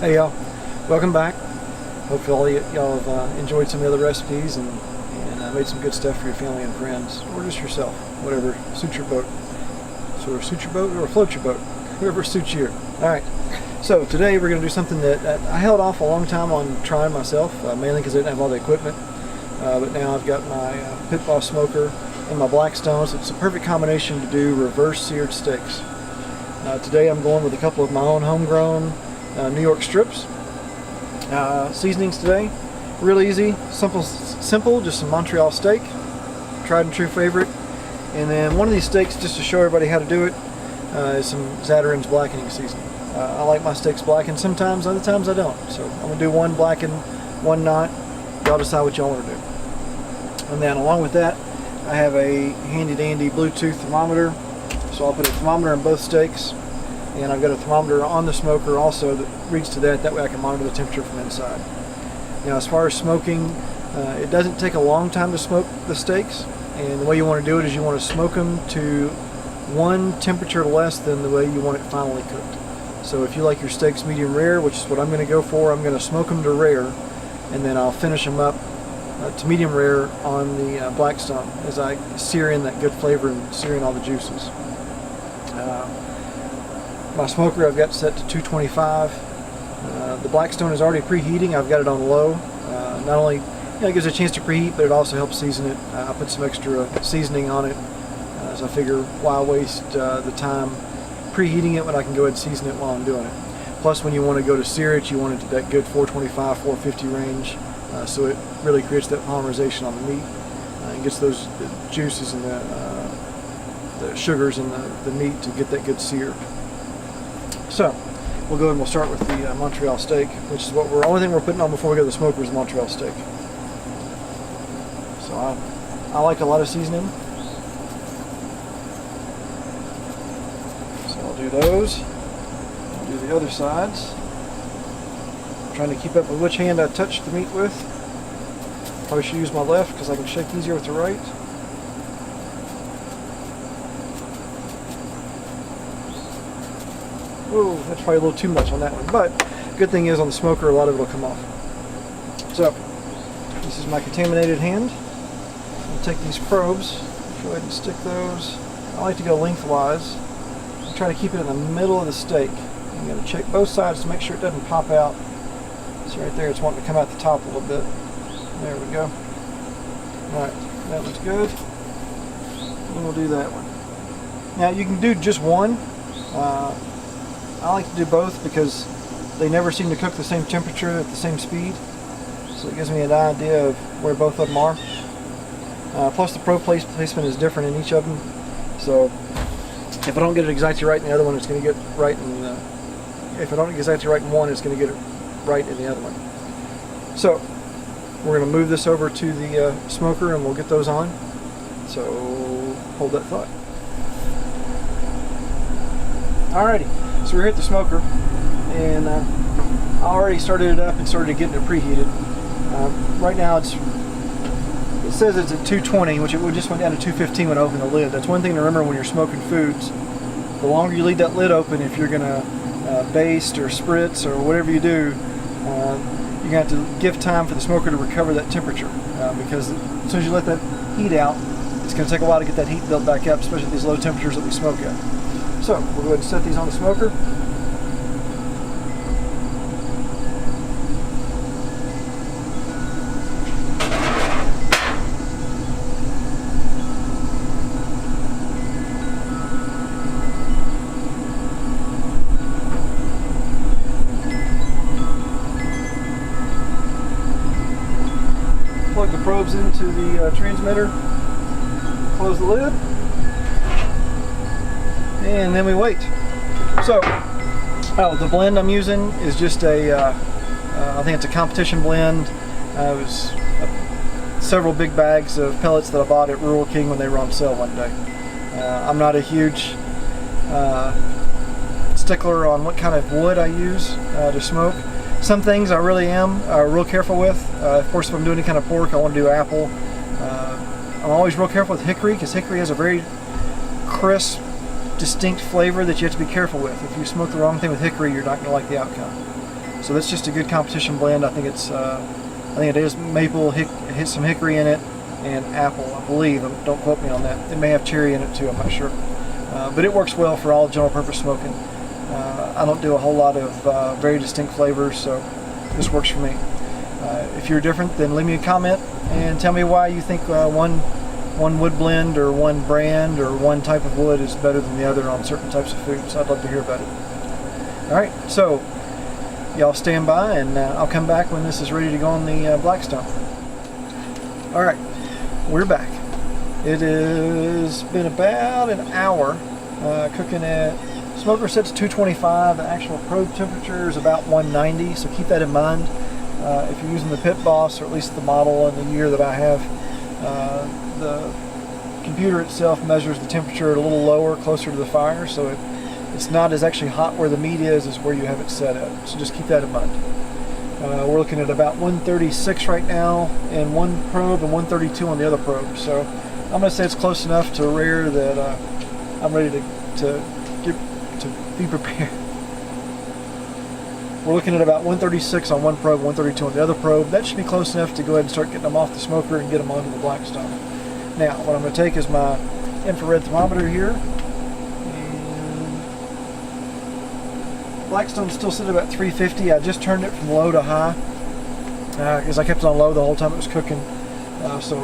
Hey y'all, welcome back. Hopefully y'all have enjoyed some of the other recipes and made some good stuff for your family and friends, or just yourself, whatever suits your boat. Sort of suits your boat or floats your boat, whoever suits you. Alright, so today we're going to do something that I held off a long time on trying myself, mainly because I didn't have all the equipment. But now I've got my Pit Boss smoker and my Blackstone, so it's a perfect combination to do reverse seared steaks. Today I'm going with a couple of my own homegrown New York strips. Seasonings today, real easy, simple, just some Montreal steak, tried and true favorite. And then one of these steaks, just to show everybody how to do it, is some Zatarain's blackening seasoning. I like my steaks blackened sometimes, other times I don't. So I'm going to do one blackened, one not. Y'all decide what y'all want to do. And then along with that, I have a handy dandy Bluetooth thermometer. So I'll put a thermometer in both steaks. And I've got a thermometer on the smoker also that reads to that way I can monitor the temperature from inside. Now as far as smoking, it doesn't take a long time to smoke the steaks, and the way you want to do it is you want to smoke them to one temperature less than the way you want it finally cooked. So if you like your steaks medium rare, which is what I'm going to go for, I'm going to smoke them to rare, and then I'll finish them up to medium rare on the Blackstone as I sear in that good flavor and sear in all the juices. My smoker I've got set to 225. The Blackstone is already preheating. I've got it on low. Not only it gives it a chance to preheat, but it also helps season it. I put some extra seasoning on it, so I figure why waste the time preheating it when I can go ahead and season it while I'm doing it. Plus, when you want to go to sear it, you want it to that good 425, 450 range, so it really creates that polymerization on the meat and gets those juices and the sugars in the meat to get that good sear. So, we'll go ahead and we'll start with the Montreal steak, which is what only thing we're putting on before we go to the smoker is the Montreal steak. So I like a lot of seasoning. So I'll do those. I'll do the other sides. I'm trying to keep up with which hand I touch the meat with. Probably should use my left because I can shake easier with the right. Oh, that's probably a little too much on that one, but good thing is on the smoker a lot of it will come off. So, this is my contaminated hand. I'll take these probes, go ahead and stick those. I like to go lengthwise. I try to keep it in the middle of the steak. I'm going to check both sides to make sure it doesn't pop out. So right there, it's wanting to come out the top a little bit. There we go. Alright, that one's good. And we'll do that one. Now you can do just one. I like to do both because they never seem to cook the same temperature at the same speed, so it gives me an idea of where both of them are. Plus the probe placement is different in each of them, so if I don't get it exactly right in the other one, it's going to get right in if I don't get exactly right in one, it's going to get it right in the other one. So we're going to move this over to the smoker and we'll get those on, so hold that thought. Alrighty. So we're here at the smoker, and I already started it up and started getting it preheated. Right now it says it's at 220, which it just went down to 215 when I opened the lid. That's one thing to remember when you're smoking foods. The longer you leave that lid open, if you're going to baste or spritz or whatever you do, you're going to have to give time for the smoker to recover that temperature, because as soon as you let that heat out, it's going to take a while to get that heat built back up, especially at these low temperatures that we smoke at. So, we'll go ahead and set these on the smoker. Plug the probes into the transmitter, close the lid, and then we wait. So, the blend I'm using is just I think it's a competition blend. It was several big bags of pellets that I bought at Rural King when they were on sale one day. I'm not a huge stickler on what kind of wood I use to smoke. Some things I really am real careful with. Of course, if I'm doing any kind of pork, I want to do apple. I'm always real careful with hickory, because hickory has a very crisp, distinct flavor that you have to be careful with. If you smoke the wrong thing with hickory, you're not going to like the outcome. So that's just a good competition blend. I think it's I think it is maple, hit some hickory in it, and apple, I believe. Don't quote me on that. It may have cherry in it too, I'm not sure. But it works well for all general purpose smoking. I don't do a whole lot of very distinct flavors, so this works for me. If you're different, then leave me a comment and tell me why you think one wood blend or one brand or one type of wood is better than the other on certain types of foods. I'd love to hear about it. Alright, so y'all stand by and I'll come back when this is ready to go on the Blackstone. Alright, we're back. It has been about an hour cooking at smoker set to 225. The actual probe temperature is about 190, so keep that in mind. If you're using the Pit Boss, or at least the model and the year that I have, the computer itself measures the temperature a little lower, closer to the fire, so it's not as actually hot where the meat is as where you have it set at. So just keep that in mind. We're looking at about 136 right now in one probe and 132 on the other probe. So I'm going to say it's close enough to rare that I'm ready to be prepared. We're looking at about 136 on one probe, 132 on the other probe. That should be close enough to go ahead and start getting them off the smoker and get them onto the Blackstone. Now, what I'm going to take is my infrared thermometer here. Blackstone's still sitting at about 350. I just turned it from low to high because I kept it on low the whole time it was cooking. So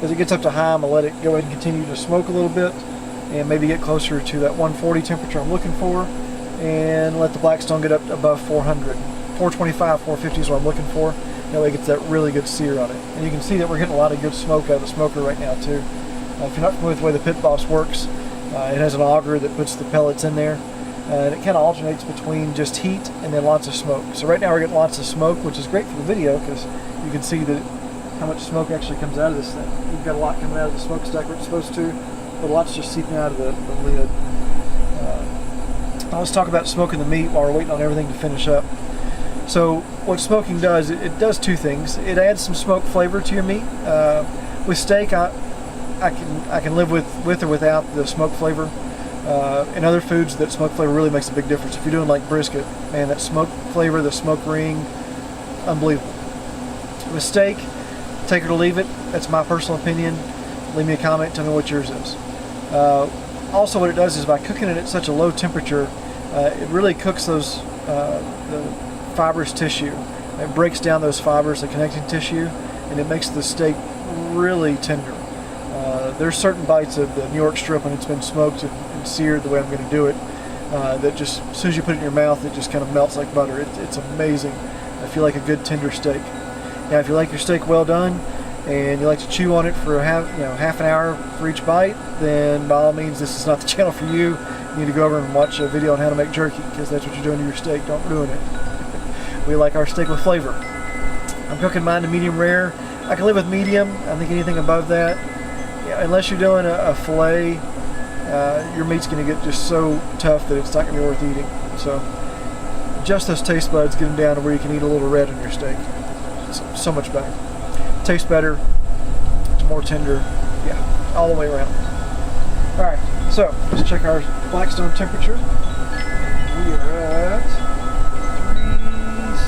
as it gets up to high, I'm going to let it go ahead and continue to smoke a little bit and maybe get closer to that 140 temperature I'm looking for, and let the Blackstone get up above 400. 425, 450 is what I'm looking for. That way it gets that really good sear on it. And you can see that we're getting a lot of good smoke out of the smoker right now too. If you're not familiar with the way the Pit Boss works, it has an auger that puts the pellets in there. And it kind of alternates between just heat and then lots of smoke. So right now we're getting lots of smoke, which is great for the video because you can see that how much smoke actually comes out of this thing. We've got a lot coming out of the smokestack where it's supposed to, but lots just seeping out of the lid. Let's talk about smoking the meat while we're waiting on everything to finish up. So what smoking does, it does two things. It adds some smoke flavor to your meat. With steak, I can live with or without the smoke flavor. In other foods, that smoke flavor really makes a big difference. If you're doing like brisket, man, that smoke flavor, the smoke ring, unbelievable. With steak, take it or leave it. That's my personal opinion. Leave me a comment, tell me what yours is. Also, what it does is by cooking it at such a low temperature, it really cooks those the fibrous tissue. It breaks down those fibers, the connecting tissue, and it makes the steak really tender. There's certain bites of the New York strip when it's been smoked and seared the way I'm going to do it, that just, as soon as you put it in your mouth, it just kind of melts like butter. It's amazing. I feel like a good tender steak. Now, if you like your steak well done and you like to chew on it for half an hour for each bite, then by all means, this is not the channel for you. You need to go over and watch a video on how to make jerky, because that's what you're doing to your steak. Don't ruin it. We like our steak with flavor. I'm cooking mine to medium rare. I can live with medium. I think anything above that, unless you're doing a fillet, your meat's going to get just so tough that it's not going to be worth eating. So just those taste buds, get them down to where you can eat a little red on your steak. It's so much better. Tastes better. It's more tender. Yeah, all the way around. All right, so let's check our Blackstone temperature. We are at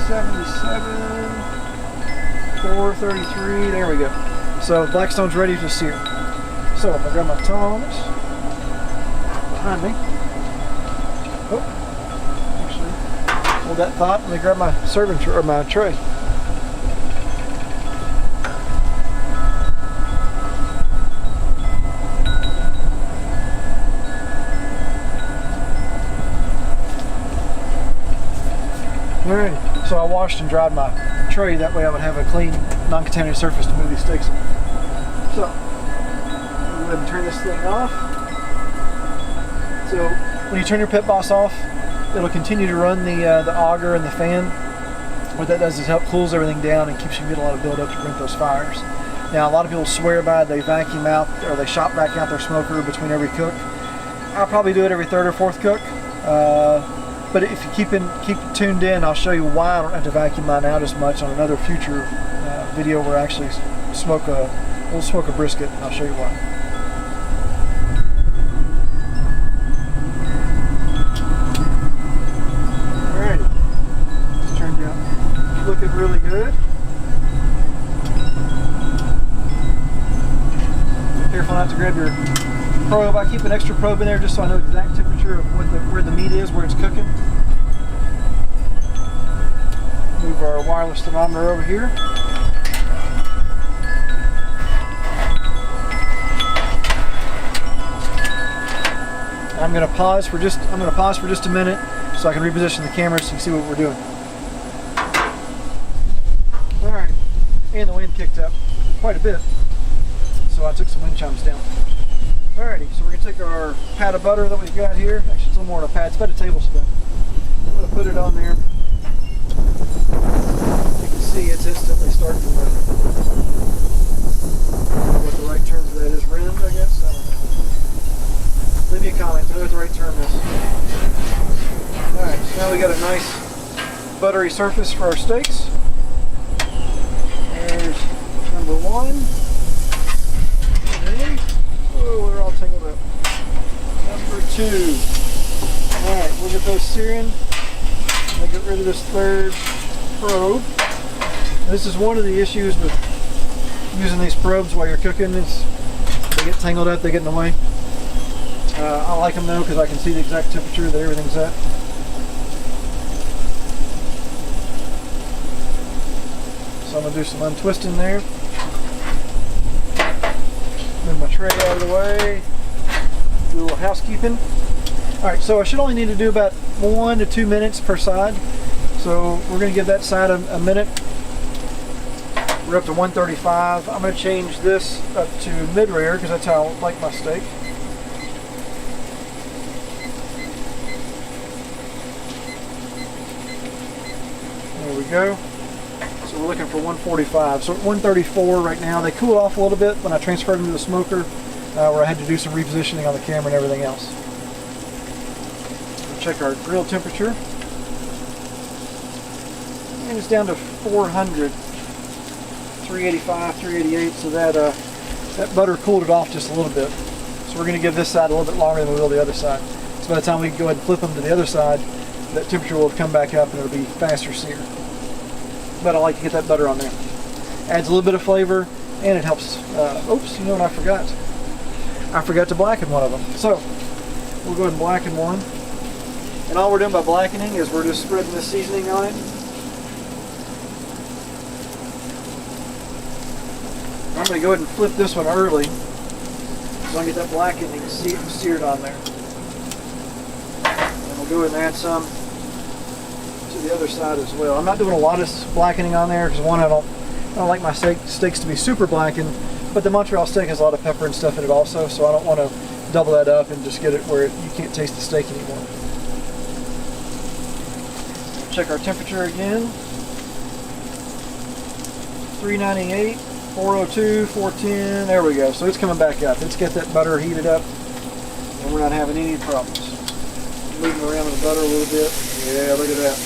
377, 433. There we go. So Blackstone's ready to sear. So if I grab my tongs behind me. Oh, actually, hold that thought. Let me grab my serving tray or my tray. Alright, so I washed and dried my tray. That way I would have a clean, non-contaminated surface to move these steaks on. So, I'm going to turn this thing off. So, when you turn your Pit Boss off, it'll continue to run the auger and the fan. What that does is help cools everything down and keeps you from getting a lot of buildup to prevent those fires. Now, a lot of people swear by it. They vacuum out, or they shop back out their smoker between every cook. I'll probably do it every third or fourth cook. But if you keep tuned in, I'll show you why I don't have to vacuum mine out as much on another future video where I actually we'll smoke a brisket. I'll show you why. Alrighty, let's turn down really good. Be careful not to grab your probe. I keep an extra probe in there just so I know the exact temperature of where the meat is, where it's cooking. Move our wireless thermometer over here. I'm going to pause for just a minute so I can reposition the camera so you can see what we're doing. All right, and the wind kicked up quite a bit, so I took some wind chimes down. Alrighty, so we're going to take our pat of butter that we've got here. Actually, it's a little more than a pat, it's about a tablespoon. I'm going to put it on there. You can see it's instantly starting to move. I don't know what the right term for that is. Rimmed, I guess? I don't know. Leave me a comment, tell me what the right term is. Alright, so now we got a nice buttery surface for our steaks. There's number one. And oh, they're all tangled up. Number two. Alright, we'll get those searing. I'll get rid of this third probe. This is one of the issues with using these probes while you're cooking. Is they get tangled up, they get in the way. I like them though because I can see the exact temperature that everything's at. So I'm going to do some untwisting there. Move my tray out of the way. Do a little housekeeping. Alright, so I should only need to do about 1 to 2 minutes per side. So we're going to give that side a minute. We're up to 135. I'm going to change this up to mid-rare because that's how I like my steak. There we go. So we're looking for 145. So at 134 right now. They cool off a little bit when I transferred them to the smoker, where I had to do some repositioning on the camera and everything else. We'll check our grill temperature. And it's down to 400. 385, 388, so that butter cooled it off just a little bit. So we're going to give this side a little bit longer than we will the other side. So by the time we go ahead and flip them to the other side, that temperature will have come back up and it'll be faster seared. But I like to get that butter on there. Adds a little bit of flavor and it helps. Oops, you know what I forgot? I forgot to blacken one of them. So we'll go ahead and blacken one. And all we're doing by blackening is we're just spreading the seasoning on it. I'm going to go ahead and flip this one early so I can get that blackening seared on there. And we'll go ahead and add some to the other side as well. I'm not doing a lot of blackening on there because one, I don't like my steaks to be super blackened, but the Montreal steak has a lot of pepper and stuff in it also, so I don't want to double that up and just get it where you can't taste the steak anymore. Check our temperature again. 398. 402, 410, there we go. So it's coming back up. Let's get that butter heated up and we're not having any problems. Moving around in the butter a little bit. Yeah, look at that.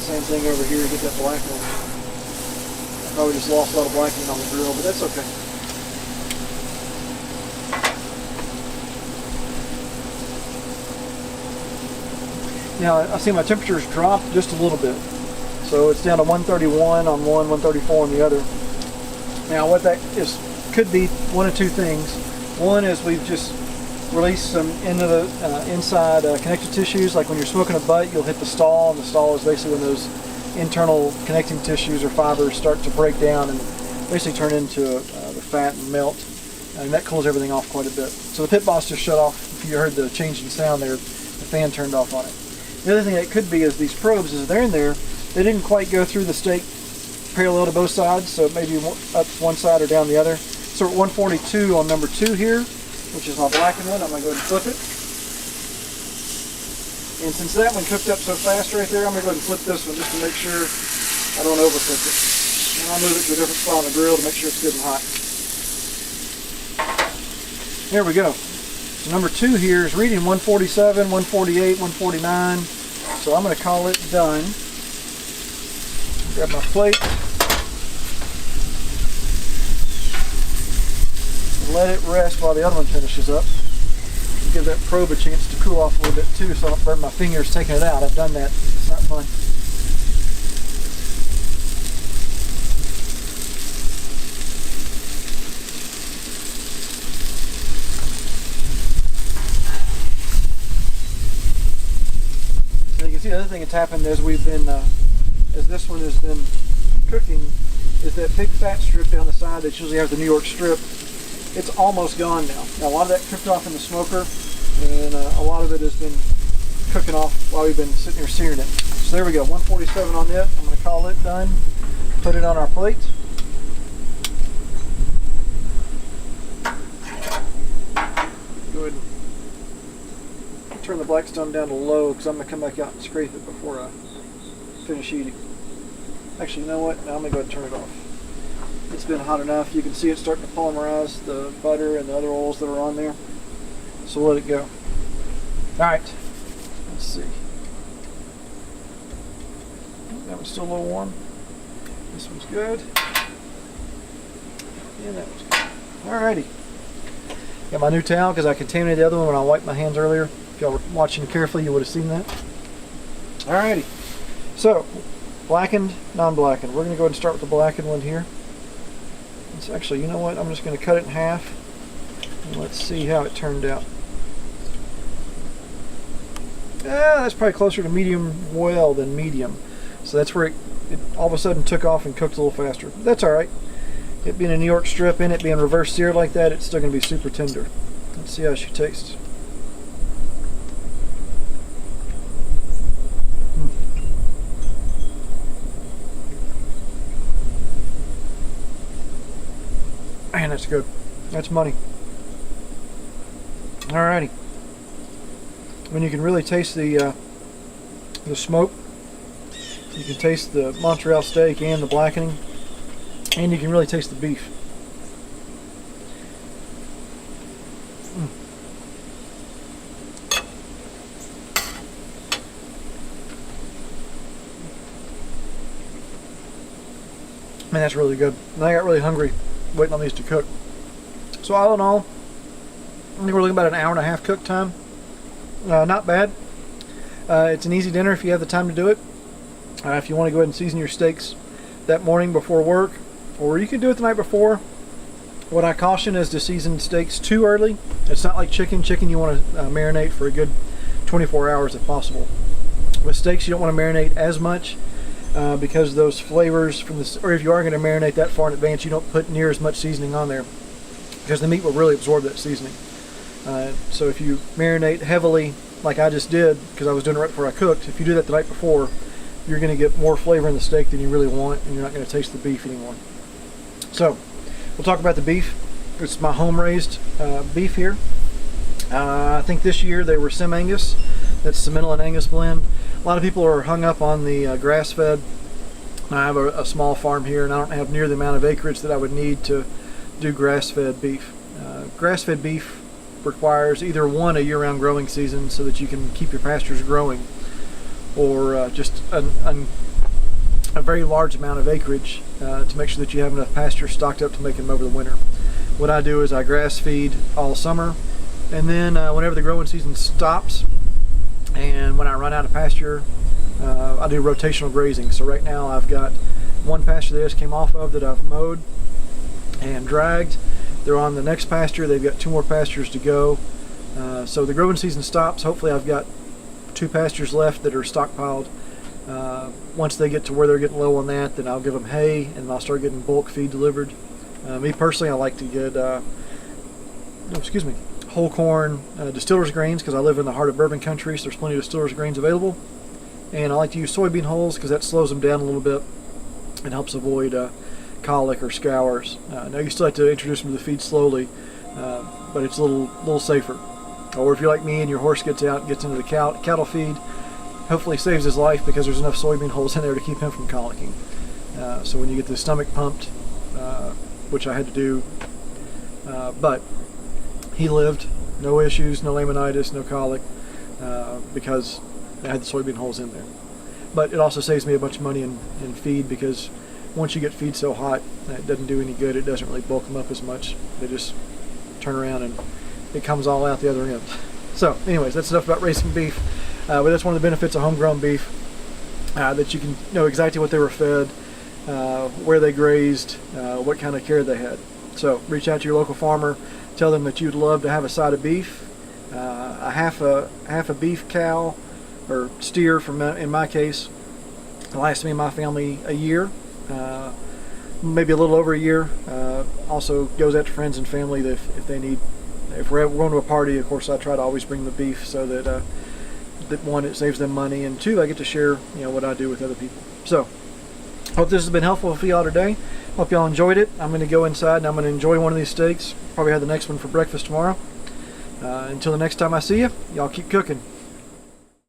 Same thing over here, get that blackening. I probably just lost a lot of blackening on the grill, but that's okay. Now I see my temperature's dropped just a little bit. So it's down to 131 on one, 134 on the other. Now what that is could be one of two things. One is we've just released some into the inside connective tissues. Like when you're smoking a butt, you'll hit the stall, and the stall is basically when those internal connecting tissues or fibers start to break down and basically turn into the fat and melt. And that cools everything off quite a bit. So the pit boss just shut off. If you heard the change in sound there, the fan turned off on it. The other thing that could be is these probes, as they're in there, they didn't quite go through the steak parallel to both sides, so maybe up one side or down the other. So we're at 142 on number 2 here, which is my blackened one. I'm going to go ahead and flip it. And since that one cooked up so fast right there, I'm going to go ahead and flip this one just to make sure I don't overcook it. And I'll move it to a different spot on the grill to make sure it's good and hot. There we go. So number 2 here is reading 147, 148, 149. So I'm going to call it done. Grab my plate and let it rest while the other one finishes up. Give that probe a chance to cool off a little bit too so I don't burn my fingers taking it out. I've done that. It's not fun. see the other thing that's happened as we've been, as this one has been cooking, is that big fat strip down the side that usually has the New York strip. It's almost gone now. Now a lot of that cooked off in the smoker, and a lot of it has been cooking off while we've been sitting here searing it. So there we go, 147 on it. I'm going to call it done. Put it on our plate. Go ahead and turn the Blackstone down to low because I'm going to come back out and scrape it before I finish eating. Actually, you know what? Now I'm going to go ahead and turn it off. It's been hot enough. You can see it starting to polymerize the butter and the other oils that are on there. So we'll let it go. Alright, let's see. That one's still a little warm. This one's good. And that one's good. Alrighty. Got my new towel because I contaminated the other one when I wiped my hands earlier. If y'all were watching carefully, you would have seen that. Alrighty. So, blackened, non-blackened. We're going to go ahead and start with the blackened one here. It's actually, you know what? I'm just going to cut it in half. And let's see how it turned out. That's probably closer to medium well than medium. So that's where it all of a sudden took off and cooked a little faster. That's alright. It being a New York strip and it being reverse seared like that, it's still going to be super tender. Let's see how she tastes. Man, that's good. That's money. Alrighty. When you can really taste the smoke, you can taste the Montreal steak and the blackening, and you can really taste the beef. Man, that's really good. And I got really hungry waiting on these to cook. So all in all, I think we're looking about an hour and a half cook time. Not bad. It's an easy dinner if you have the time to do it. If you want to go ahead and season your steaks that morning before work, or you can do it the night before. What I caution is to season steaks too early. It's not like chicken. Chicken you want to marinate for a good 24 hours if possible. With steaks you don't want to marinate as much because those flavors from this, or if you are going to marinate that far in advance, you don't put near as much seasoning on there because the meat will really absorb that seasoning. So if you marinate heavily like I just did, because I was doing it right before I cooked, if you do that the night before, you're going to get more flavor in the steak than you really want, and you're not going to taste the beef anymore. So we'll talk about the beef. It's my home raised beef here. I think this year they were Sim Angus. That's Simmental and Angus blend. A lot of people are hung up on the grass fed. I have a small farm here, and I don't have near the amount of acreage that I would need to do grass fed beef. Grass fed beef requires either one, a year-round growing season so that you can keep your pastures growing, or just a very large amount of acreage to make sure that you have enough pasture stocked up to make them over the winter. What I do is I grass feed all summer, and then whenever the growing season stops and when I run out of pasture, I do rotational grazing. So right now I've got one pasture they just came off of that I've mowed and dragged. They're on the next pasture. They've got 2 more pastures to go. So the growing season stops. Hopefully I've got 2 pastures left that are stockpiled. Once they get to where they're getting low on that, then I'll give them hay and I'll start getting bulk feed delivered. Me personally, I like to get whole corn distillers grains because I live in the heart of bourbon country, so there's plenty of distillers grains available. And I like to use soybean hulls because that slows them down a little bit and helps avoid colic or scours. Now you still have to introduce them to the feed slowly, but it's a little safer. Or if you're like me and your horse gets out and gets into the cattle feed, hopefully saves his life because there's enough soybean hulls in there to keep him from colicking. So when you get the stomach pumped, which I had to do, but he lived, no issues, no laminitis, no colic, because I had the soybean hulls in there. But it also saves me a bunch of money in feed because once you get feed so hot, it doesn't do any good. It doesn't really bulk them up as much. They just turn around and it comes all out the other end. So anyways, that's enough about raising beef. But that's one of the benefits of homegrown beef, that you can know exactly what they were fed, where they grazed, what kind of care they had. So reach out to your local farmer, tell them that you'd love to have a side of beef, a half a beef cow, or steer, in my case, lasts me and my family a year, maybe a little over a year. Also goes out to friends and family that if they need. If we're going to a party, of course, I try to always bring the beef so that one, it saves them money, and two, I get to share what I do with other people. So hope this has been helpful for y'all today. Hope y'all enjoyed it. I'm going to go inside and I'm going to enjoy one of these steaks. Probably have the next one for breakfast tomorrow. Until the next time I see you, y'all keep cooking.